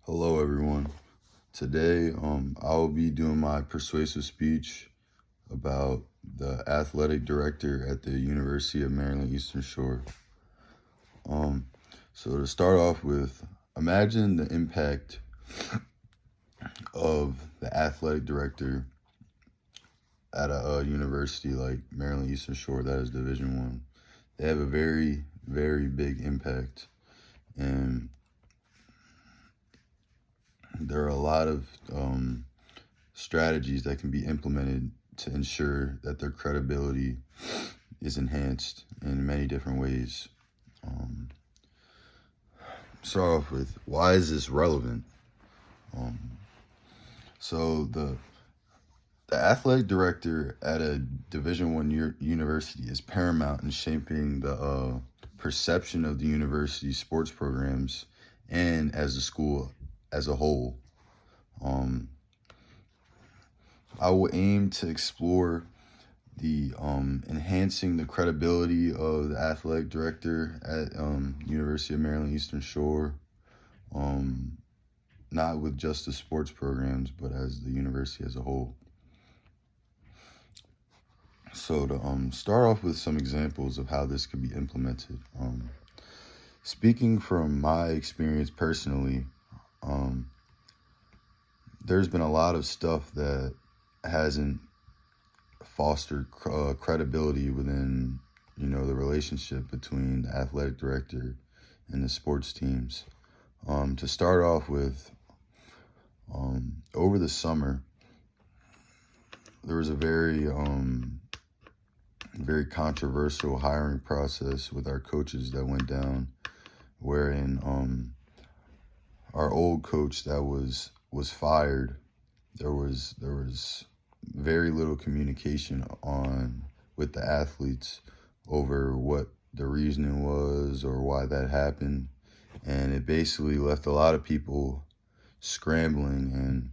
Hello, everyone. Today, I will be doing my persuasive speech about the athletic director at the University of Maryland Eastern Shore. So to start off with, imagine the impact of the athletic director at a university like Maryland Eastern Shore that is Division I. They have a very, very big impact, and there are a lot of strategies that can be implemented to ensure that their credibility is enhanced in many different ways. Start off with, why is this relevant? So the athletic director at a Division I university is paramount in shaping the perception of the university's sports programs and as a school as a whole. I will aim to explore the enhancing the credibility of the athletic director at University of Maryland Eastern Shore, not with just the sports programs, but as the university as a whole. So to start off with some examples of how this could be implemented. Speaking from my experience personally, there's been a lot of stuff that hasn't fostered credibility within, the relationship between the athletic director and the sports teams. To start off with, over the summer, there was a very controversial hiring process with our coaches that went down, wherein our old coach that was fired, there was very little communication with the athletes over what the reasoning was or why that happened, and it basically left a lot of people scrambling, and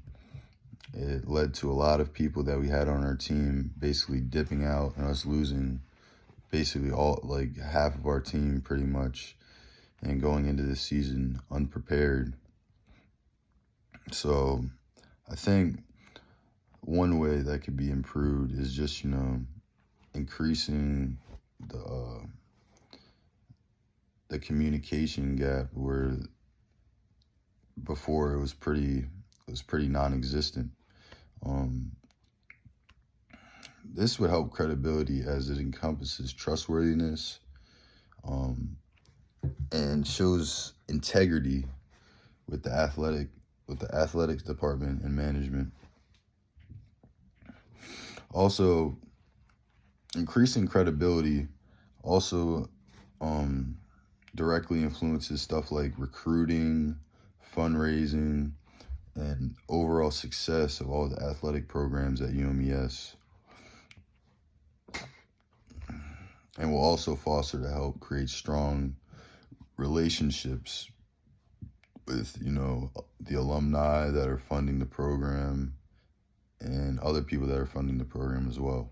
it led to a lot of people that we had on our team basically dipping out and us losing basically half of our team pretty much, and going into the season unprepared. So I think one way that could be improved is just, increasing the communication gap, where before it was pretty non-existent. This would help credibility as it encompasses trustworthiness, and shows integrity with the athletics department and management. Also, increasing credibility also directly influences stuff like recruiting, fundraising, and overall success of all the athletic programs at UMES, and will also foster to help create strong relationships with, the alumni that are funding the program and other people that are funding the program as well.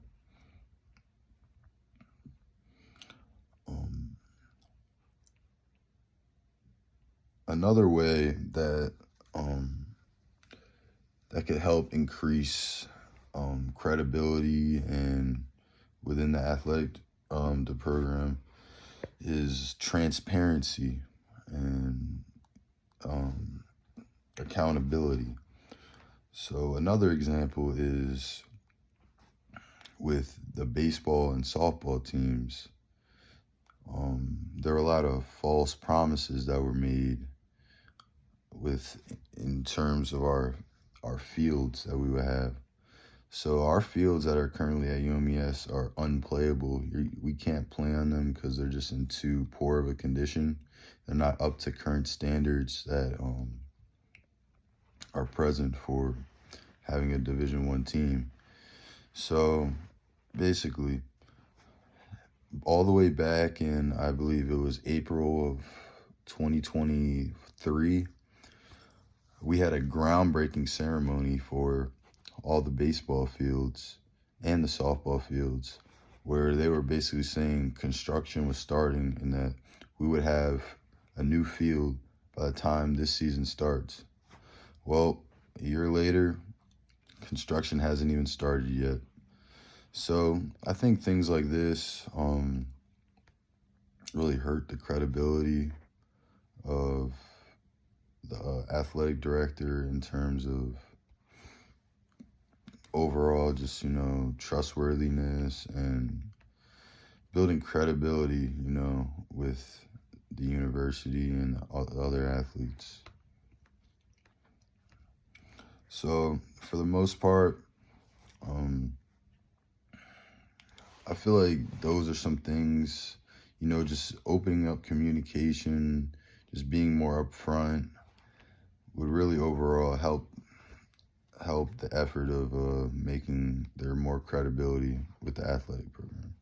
Another way that that could help increase credibility and within the athletic the program is transparency and accountability. So another example is with the baseball and softball teams. There were a lot of false promises that were made in terms of our fields that we would have. So our fields that are currently at UMES are unplayable. We can't play on them because they're just in too poor of a condition. They're not up to current standards that are present for having a Division I team. So basically, all the way back in, I believe it was April of 2023, we had a groundbreaking ceremony for all the baseball fields and the softball fields, where they were basically saying construction was starting and that we would have a new field by the time this season starts. Well, a year later, construction hasn't even started yet. So I think things like this really hurt the credibility of the athletic director in terms of overall just, trustworthiness and building credibility, with the university and the other athletes. So for the most part, I feel like those are some things, just opening up communication, just being more upfront would really overall help the effort of making there more credibility with the athletic program.